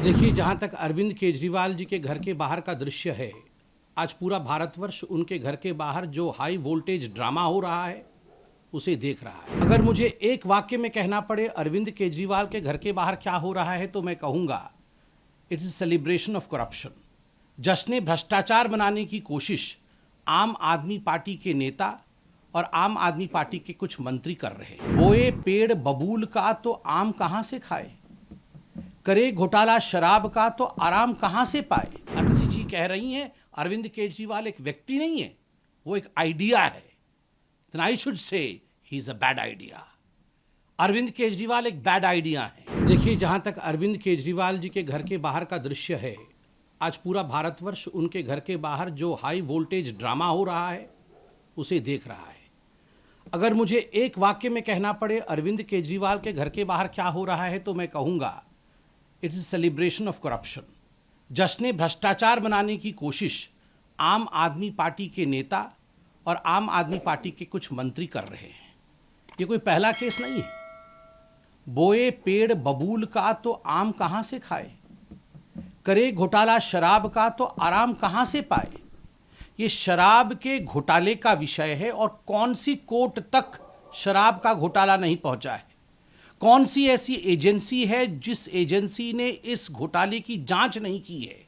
देखिए, जहाँ तक अरविंद केजरीवाल जी के घर के बाहर का दृश्य है, आज पूरा भारतवर्ष उनके घर के बाहर जो हाई वोल्टेज ड्रामा हो रहा है उसे देख रहा है। अगर मुझे एक वाक्य में कहना पड़े अरविंद केजरीवाल के घर के बाहर क्या हो रहा है तो मैं कहूँगा it is celebration of corruption. जश्न भ्रष्टाचार बनाने की कोशिश आम आदमी पार्टी के नेता और आम आदमी पार्टी के कुछ मंत्री कर रहे हैं। बोए पेड़ बबूल का तो आम कहाँ से खाए, करे घोटाला शराब का तो आराम कहां से पाए। अतिशी जी कह रही हैं अरविंद केजरीवाल एक व्यक्ति नहीं है, वो एक आइडिया है। Then I should say he is a bad idea. Arvind Kejriwal एक बैड आइडिया है। देखिए, जहां तक अरविंद केजरीवाल जी के घर के बाहर का दृश्य है, आज पूरा भारतवर्ष उनके घर के बाहर जो हाई वोल्टेज ड्रामा हो रहा है उसे देख रहा है। अगर मुझे एक वाक्य में कहना पड़े अरविंद केजरीवाल के घर के बाहर क्या हो रहा है तो मैं कहूँगा it is celebration of corruption. जश्न भ्रष्टाचार बनाने की कोशिश आम आदमी पार्टी के नेता और आम आदमी पार्टी के कुछ मंत्री कर रहे हैं। ये कोई पहला केस नहीं है। बोए पेड़ बबूल का तो आम कहां से खाए, करे घोटाला शराब का तो आराम कहां से पाए। ये शराब के घोटाले का विषय है और कौन सी कोर्ट तक शराब का घोटाला नहीं पहुंचा है। कौन सी ऐसी एजेंसी है जिस एजेंसी ने इस घोटाले की जांच नहीं की है,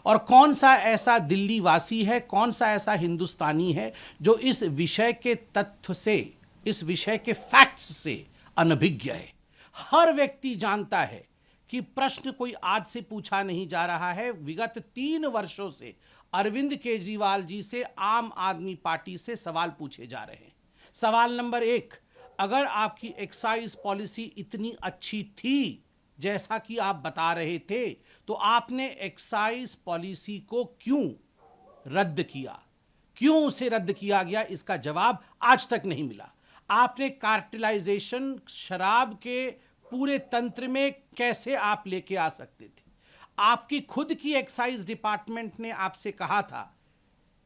और कौन सा ऐसा दिल्ली वासी है, कौन सा ऐसा हिंदुस्तानी है जो इस विषय के तथ्य से, इस विषय के फैक्ट्स से अनभिज्ञ है। हर व्यक्ति जानता है कि प्रश्न कोई आज से पूछा नहीं जा रहा है। विगत 3 वर्षों से अरविंद केजरीवाल जी से आम आदमी पार्टी से सवाल पूछे जा रहे हैं। सवाल नंबर 1, अगर आपकी एक्साइज पॉलिसी इतनी अच्छी थी जैसा कि आप बता रहे थे तो आपने एक्साइज पॉलिसी को क्यों रद्द किया, क्यों उसे रद्द किया गया, इसका जवाब आज तक नहीं मिला। आपने कार्टेलाइजेशन शराब के पूरे तंत्र में कैसे आप लेके आ सकते थे। आपकी खुद की एक्साइज डिपार्टमेंट ने आपसे कहा था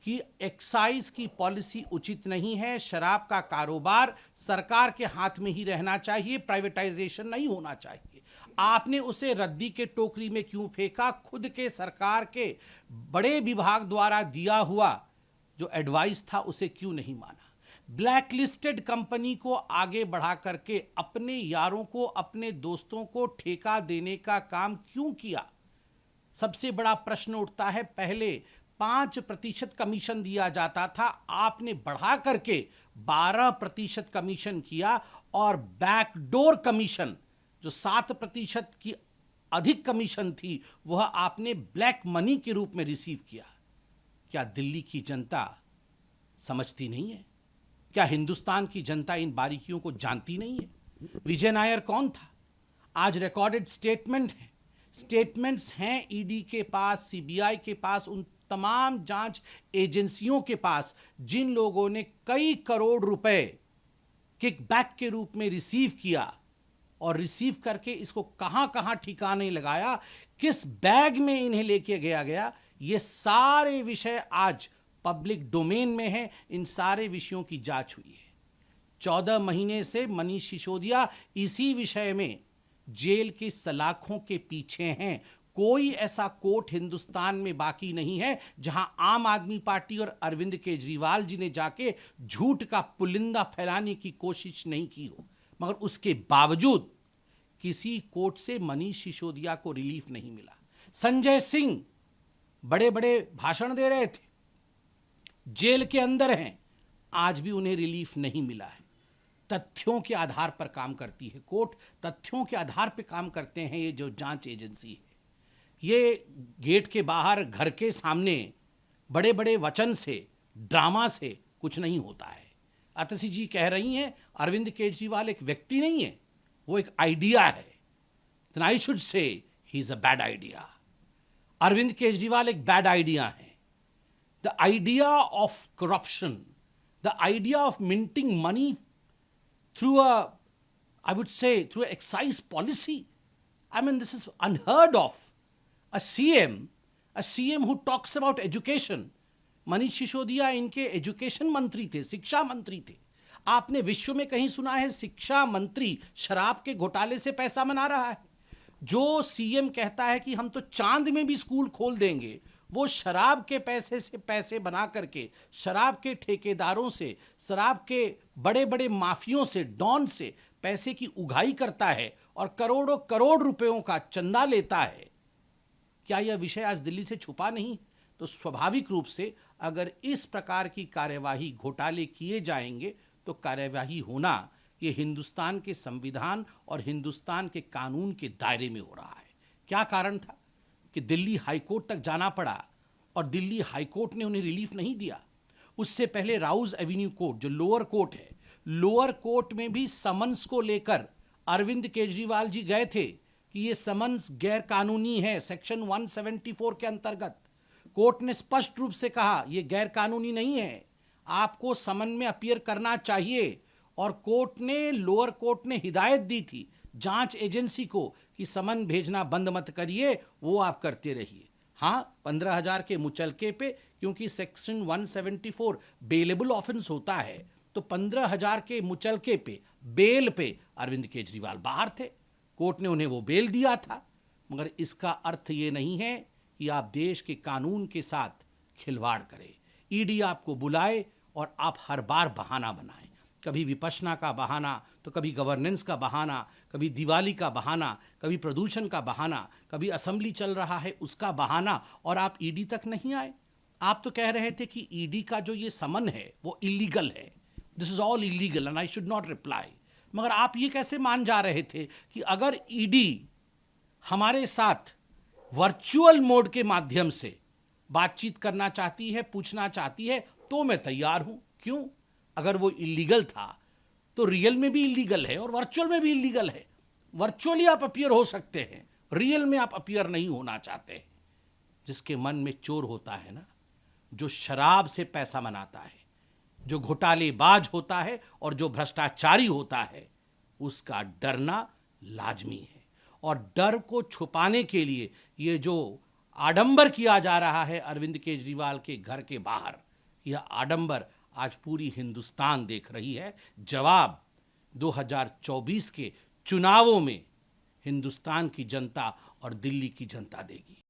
कि एक्साइज की पॉलिसी उचित नहीं है, शराब का कारोबार सरकार के हाथ में ही रहना चाहिए, प्राइवेटाइजेशन नहीं होना चाहिए। आपने उसे रद्दी के टोकरी में क्यों फेंका। खुद के सरकार के बड़े विभाग द्वारा दिया हुआ जो एडवाइस था उसे क्यों नहीं माना। ब्लैक लिस्टेड कंपनी को आगे बढ़ा करके अपने यारों को, अपने दोस्तों को ठेका देने का काम क्यों किया। सबसे बड़ा प्रश्न उठता है, पहले 5% कमीशन दिया जाता था, आपने बढ़ा करके 12% कमीशन किया, और बैकडोर कमीशन जो 7% की अधिक कमीशन थी वह आपने ब्लैक मनी के रूप में रिसीव किया। क्या दिल्ली की जनता समझती नहीं है? क्या हिंदुस्तान की जनता इन बारीकियों को जानती नहीं है? विजय नायर कौन था? आज रिकॉर्डेड स्टेटमेंट है, स्टेटमेंट्स हैं ईडी के पास, सीबीआई के पास, उन तमाम जांच एजेंसियों के पास जिन लोगों ने कई करोड़ रुपए किकबैक के रूप में रिसीव किया, और रिसीव करके इसको कहां कहां ठिकाने लगाया, किस बैग में इन्हें लेके गया। ये सारे विषय आज पब्लिक डोमेन में है। इन सारे विषयों की जांच हुई है। 14 महीने से मनीष सिसोदिया इसी विषय में जेल की सलाखों के पीछे हैं। कोई ऐसा कोर्ट हिंदुस्तान में बाकी नहीं है जहां आम आदमी पार्टी और अरविंद केजरीवाल जी ने जाके झूठ का पुलिंदा फैलाने की कोशिश नहीं की हो। मगर उसके बावजूद किसी कोर्ट से मनीष सिसोदिया को रिलीफ नहीं मिला। संजय सिंह बड़े बड़े भाषण दे रहे थे, जेल के अंदर हैं, आज भी उन्हें रिलीफ नहीं मिला है। तथ्यों के आधार पर काम करती है कोर्ट, तथ्यों के आधार पर काम करते हैं ये जो जांच एजेंसी है। ये गेट के बाहर, घर के सामने बड़े बड़े वचन से, ड्रामा से कुछ नहीं होता है। अतिशी जी कह रही हैं अरविंद केजरीवाल एक व्यक्ति नहीं है, वो एक आइडिया है। Then I should say he is a bad idea. Arvind Kejriwal एक बैड आइडिया है। The idea of corruption, the idea of minting money through I would say, through excise policy. I mean, this is unheard of. A CM who talks about education. Manish Sisodia इनके education मंत्री थे, शिक्षा मंत्री थे। आपने विश्व में कहीं सुना है शिक्षा मंत्री शराब के घोटाले से पैसा बना रहा है? जो सीएम कहता है कि हम तो चांद में भी स्कूल खोल देंगे, वो शराब के पैसे से पैसे बना करके, शराब के ठेकेदारों से, शराब के बड़े बड़े माफियों से, डॉन से पैसे की उगाही करता है और करोड़ों करोड़ रुपयों का चंदा लेता है। क्या यह विषय आज दिल्ली से छुपा नहीं? तो स्वाभाविक रूप से अगर इस प्रकार की कार्यवाही, घोटाले किए जाएंगे तो कार्यवाही होना ये हिंदुस्तान के संविधान और हिंदुस्तान के कानून के दायरे में हो रहा है। क्या कारण था कि दिल्ली हाईकोर्ट तक जाना पड़ा और दिल्ली हाईकोर्ट ने उन्हें रिलीफ नहीं दिया? उससे पहले राउज एवेन्यू कोर्ट, जो लोअर कोर्ट है, लोअर कोर्ट में भी समन्स को लेकर अरविंद केजरीवाल जी गए थे कि ये समन्स गैर कानूनी है, सेक्शन 174 के अंतर्गत। कोर्ट ने स्पष्ट रूप से कहा यह गैर कानूनी नहीं है, आपको समन में अपीयर करना चाहिए। और कोर्ट ने, लोअर कोर्ट ने हिदायत दी थी जांच एजेंसी को कि समन भेजना बंद मत करिए, वो आप करते रहिए। हाँ, 15,000 के मुचलके पे, क्योंकि सेक्शन 174 बेलेबल ऑफेंस होता है, तो 15,000 के मुचलके पे, बेल पे अरविंद केजरीवाल बाहर थे। कोर्ट ने उन्हें वो बेल दिया था। मगर इसका अर्थ ये नहीं है कि आप देश के कानून के साथ खिलवाड़ करें। ईडी आपको बुलाए और आप हर बार बहाना बनाएं, कभी विपश्यना का बहाना, तो कभी गवर्नेंस का बहाना, कभी दिवाली का बहाना, कभी प्रदूषण का बहाना, कभी असेंबली चल रहा है उसका बहाना, और आप ईडी तक नहीं आए। आप तो कह रहे थे कि ईडी का जो ये समन है वो इलीगल है, this is all illegal and I should not reply. मगर आप ये कैसे मान जा रहे थे कि अगर ईडी हमारे साथ वर्चुअल मोड के माध्यम से बातचीत करना चाहती है, पूछना चाहती है, तो मैं तैयार हूं। क्यों? अगर वो इलीगल था तो रियल में भी इलीगल है और वर्चुअल में भी इलीगल है। वर्चुअली आप अपीयर हो सकते हैं, रियल में आप अपीयर नहीं होना चाहते। जिसके मन में चोर होता है ना, जो शराब से पैसा बनाता है, जो घोटालेबाज होता है और जो भ्रष्टाचारी होता है, उसका डरना लाजमी है। और डर को छुपाने के लिए ये जो आडंबर किया जा रहा है अरविंद केजरीवाल के घर के बाहर, यह आडंबर आज पूरी हिंदुस्तान देख रही है। जवाब 2024 के चुनावों में हिंदुस्तान की जनता और दिल्ली की जनता देगी।